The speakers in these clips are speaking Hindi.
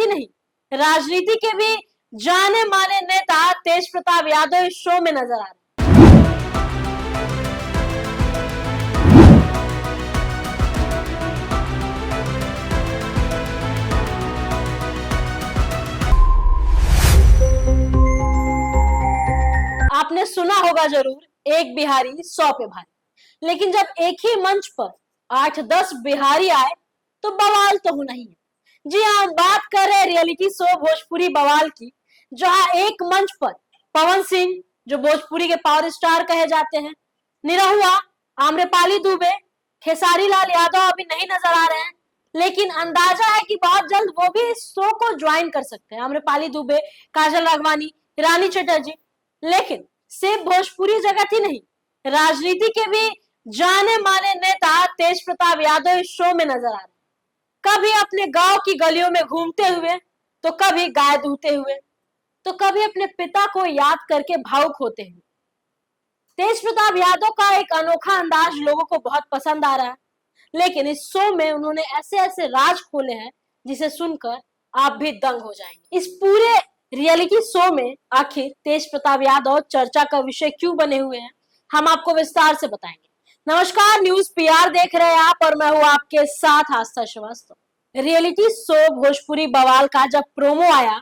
ही नहीं, राजनीति के भी जाने माने नेता तेज प्रताप यादव इस शो में नजर आ रहे हैं। आपने सुना होगा जरूर, एक बिहारी 100 पे भारी। लेकिन जब एक ही मंच पर 8-10 बिहारी आए तो बवाल तो होना ही है। जी हाँ, बात कर रहे हैं रियलिटी शो भोजपुरी बवाल की, जहां एक मंच पर पवन सिंह, जो भोजपुरी के पावर स्टार कहे जाते हैं, निरहुआ, आम्रपाली दुबे, खेसारी लाल यादव अभी नहीं नजर आ रहे हैं, लेकिन अंदाजा है कि बहुत जल्द वो भी इस शो को ज्वाइन कर सकते हैं। आम्रपाली दुबे, काजल राघवानी, रानी चटर्जी। लेकिन सिर्फ भोजपुरी जगत ही नहीं, राजनीति के भी जाने माने नेता तेज प्रताप यादव इस शो में नजर आ रहे हैं। कभी अपने गांव की गलियों में घूमते हुए, तो कभी गाय दूहते हुए, तो कभी अपने पिता को याद करके भावुक होते हुए। तेज प्रताप यादव का एक अनोखा अंदाज लोगों को बहुत पसंद आ रहा है, लेकिन इस शो में उन्होंने ऐसे ऐसे राज खोले हैं जिसे सुनकर आप भी दंग हो जाएंगे। इस पूरे रियलिटी शो में आखिर तेज प्रताप यादव चर्चा का विषय क्यों बने हुए हैं, हम आपको विस्तार से बताएंगे। नमस्कार, न्यूज पीआर देख रहे हैं आप और मैं हूं आपके साथ आस्था श्रीवास्तव। रियलिटी शो भोजपुरी बवाल का जब प्रोमो आया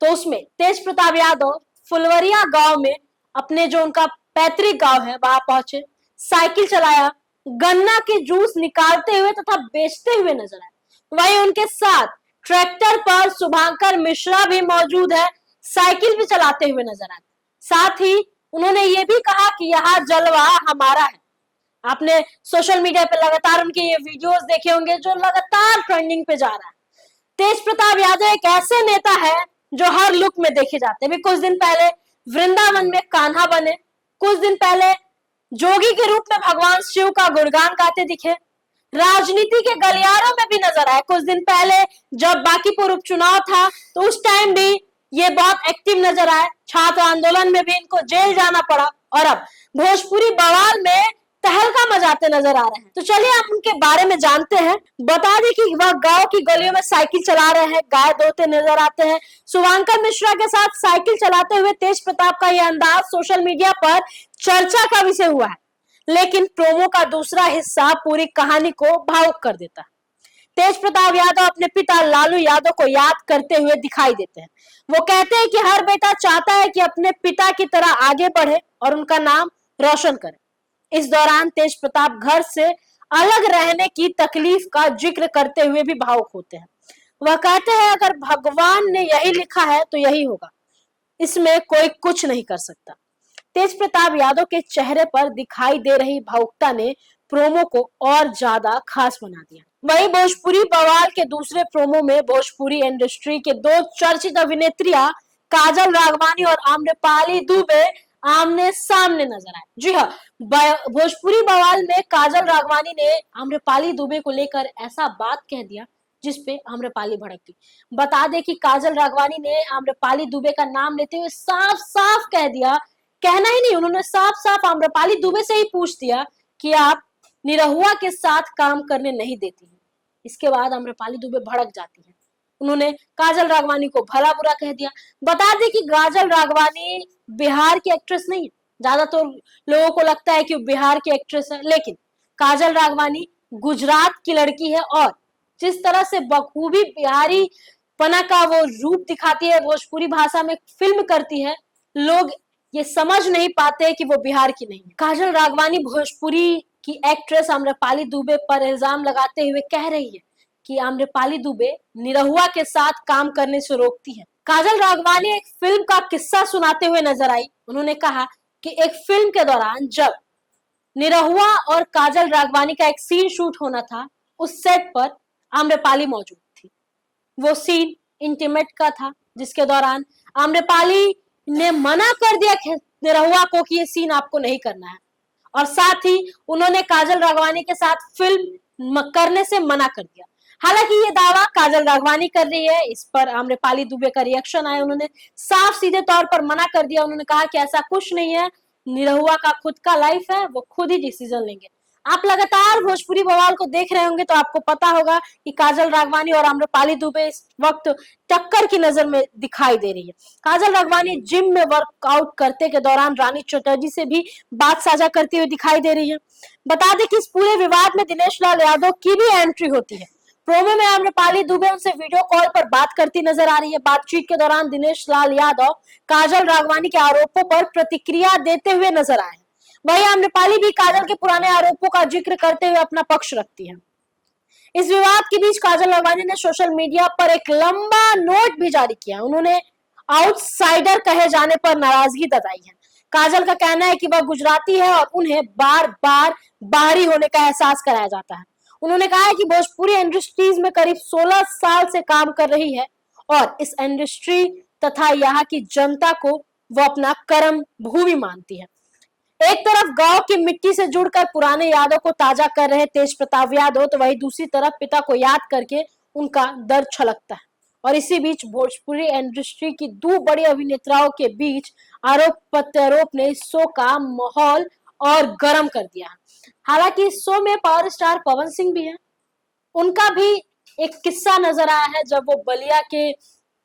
तो उसमें तेज प्रताप यादव फुलवरिया गांव में, अपने जो उनका पैतृक गांव है, वहां पहुंचे, साइकिल चलाया, गन्ना के जूस निकालते हुए तथा बेचते हुए नजर आए। वहीं उनके साथ ट्रैक्टर पर शुभांकर मिश्रा भी मौजूद है, साइकिल भी चलाते हुए नजर आए। साथ ही उन्होंने ये भी कहा कि यहाँ जलवा हमारा है। आपने सोशल मीडिया पे लगातार उनके ये वीडियोस देखे होंगे जो लगातार ट्रेंडिंग पे जा रहा है। तेज प्रताप यादव एक ऐसे नेता है जो हर लुक में देखे जाते हैं। कुछ दिन पहले वृंदावन में कान्हा बने, कुछ दिन पहले जोगी के रूप में भगवान शिव का गुणगान गाते दिखे, राजनीति के गलियारों में भी नजर आए। कुछ दिन पहले जब बांकीपुर उपचुनाव था तो उस टाइम भी ये बहुत एक्टिव नजर आए। छात्र आंदोलन में भी इनको जेल जाना पड़ा और अब भोजपुरी बवाल में तहलका मचाते नजर आ रहे हैं। तो चलिए हम उनके बारे में जानते हैं। बता दें कि वह गांव की गलियों में साइकिल चला रहे हैं, गाय दोते नजर आते हैं। शुभांकर मिश्रा के साथ साइकिल चलाते हुए तेज प्रताप का यह अंदाज सोशल मीडिया पर चर्चा का विषय हुआ है। लेकिन प्रोमो का दूसरा हिस्सा पूरी कहानी को भावुक कर देता है। तेज प्रताप यादव अपने पिता लालू यादव को याद करते हुए दिखाई देते हैं। वो कहते हैं कि हर बेटा चाहता है कि अपने पिता की तरह आगे बढ़े और उनका नाम रोशन करे। इस दौरान तेज प्रताप घर से अलग रहने की तकलीफ का जिक्र करते हुए भी भावुक होते हैं। वह कहते हैं अगर भगवान ने यही लिखा है तो यही होगा, इसमें कोई कुछ नहीं कर सकता। तेज प्रताप यादव के चेहरे पर दिखाई दे रही भावुकता ने प्रोमो को और ज्यादा खास बना दिया। वहीं भोजपुरी बवाल के दूसरे प्रोमो में भोजपुरी इंडस्ट्री के दो चर्चित अभिनेत्रियां काजल राघवानी और आम्रपाली दुबे आमने सामने नजर आए। जी हाँ, भोजपुरी बवाल में काजल राघवानी ने आम्रपाली दुबे को लेकर ऐसा बात कह दिया जिसपे आम्रपाली भड़क गई। बता दें कि काजल राघवानी ने आम्रपाली दुबे का नाम लेते हुए साफ साफ कह दिया, कहना ही नहीं, उन्होंने साफ साफ आम्रपाली दुबे से ही पूछ दिया कि आप निरहुआ के साथ काम करने नहीं देती हैं। इसके बाद आम्रपाली दुबे भड़क जाती है। उन्होंने काजल राघवानी को भला बुरा कह दिया। बता दें कि काजल राघवानी बिहार की एक्ट्रेस नहीं है। ज्यादातर लोगों को लगता है कि बिहार की एक्ट्रेस है, लेकिन काजल राघवानी गुजरात की लड़की है और जिस तरह से बखूबी बिहारी पना का वो रूप दिखाती है, भोजपुरी भाषा में फिल्म करती है, लोग ये समझ नहीं पाते कि वो बिहार की नहीं है। काजल राघवानी भोजपुरी की एक्ट्रेस आम्रपाली दुबे पर इल्जाम लगाते हुए कह रही है कि आम्रपाली दुबे निरहुआ के साथ काम करने से रोकती है। काजल राघवानी एक फिल्म का किस्सा सुनाते हुए नजर आई। उन्होंने कहा कि एक फिल्म के दौरान जब निरहुआ और काजल राघवानी का एक सीन शूट होना था, उस सेट पर आम्रपाली मौजूद थी। वो सीन इंटीमेट का था, जिसके दौरान आम्रपाली ने मना कर दिया निरहुआ को कि ये सीन आपको नहीं करना है, और साथ ही उन्होंने काजल राघवानी के साथ फिल्म करने से मना कर दिया। हालांकि ये दावा काजल राघवानी कर रही है, इस पर आम्रपाली दुबे का रिएक्शन आया। उन्होंने साफ सीधे तौर पर मना कर दिया। उन्होंने कहा कि ऐसा कुछ नहीं है, निरहुआ का खुद का लाइफ है, वो खुद ही डिसीजन लेंगे। आप लगातार भोजपुरी बवाल को देख रहे होंगे तो आपको पता होगा कि काजल राघवानी और आम्रपाली दुबे इस वक्त टक्कर की नजर में दिखाई दे रही है। काजल राघवानी जिम में वर्कआउट करते के दौरान रानी चटर्जी से भी बात साझा करती हुई दिखाई दे रही है। बता दें कि इस पूरे विवाद में दिनेश लाल यादव की भी एंट्री होती है। प्रोमो में आम्रपाली दुबे उनसे वीडियो कॉल पर बात करती नजर आ रही है। बातचीत के दौरान दिनेश लाल यादव काजल राघवानी के आरोपों पर प्रतिक्रिया देते हुए नजर आए। वहीं आम्रपाली भी काजल के पुराने आरोपों का जिक्र करते हुए अपना पक्ष रखती है। इस विवाद के बीच काजल राघवानी ने सोशल मीडिया पर एक लंबा नोट भी जारी किया। उन्होंने आउटसाइडर कहे जाने पर नाराजगी जताई है। काजल का कहना है कि वह गुजराती है और उन्हें बार बार बाहरी होने का एहसास कराया जाता है। उन्होंने कहा है कि भोजपुरी इंडस्ट्रीज में करीब 16 साल से काम कर रही है और इस इंडस्ट्री तथा यहाँ की जनता को वो अपना कर्म भूमि मानती है। एक तरफ गांव की मिट्टी से जुड़कर पुराने यादों को ताजा कर रहे तेज प्रताप यादव, तो वहीं दूसरी तरफ पिता को याद करके उनका दर्द छलकता है। और इसी बीच भोजपुरी इंडस्ट्री की दो बड़ी अभिनेत्राओं के बीच आरोप प्रत्यारोप ने इस शो का माहौल और गर्म कर दिया है। हालांकि इस शो में पावर स्टार पवन सिंह भी है। उनका भी एक किस्सा नजर आया है जब वो बलिया के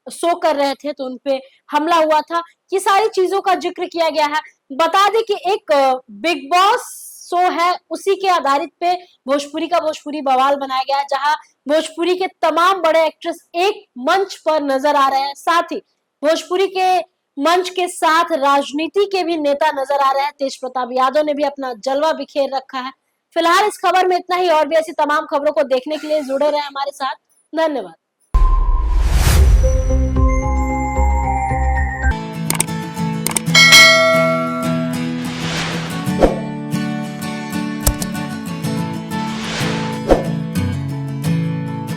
शो कर रहे थे तो उनपे हमला हुआ था। ये सारी चीजों का जिक्र किया गया है। बता दें कि एक बिग बॉस शो है, उसी के आधारित पे भोजपुरी का भोजपुरी बवाल बनाया गया है, जहां भोजपुरी के तमाम बड़े एक्ट्रेस एक मंच पर नजर आ रहे हैं। साथ ही भोजपुरी के मंच के साथ राजनीति के भी नेता नजर आ रहे हैं। तेज प्रताप यादव ने भी अपना जलवा बिखेर रखा है। फिलहाल इस खबर में इतना ही। और भी ऐसी तमाम खबरों को देखने के लिए जुड़े रहे हमारे साथ। धन्यवाद।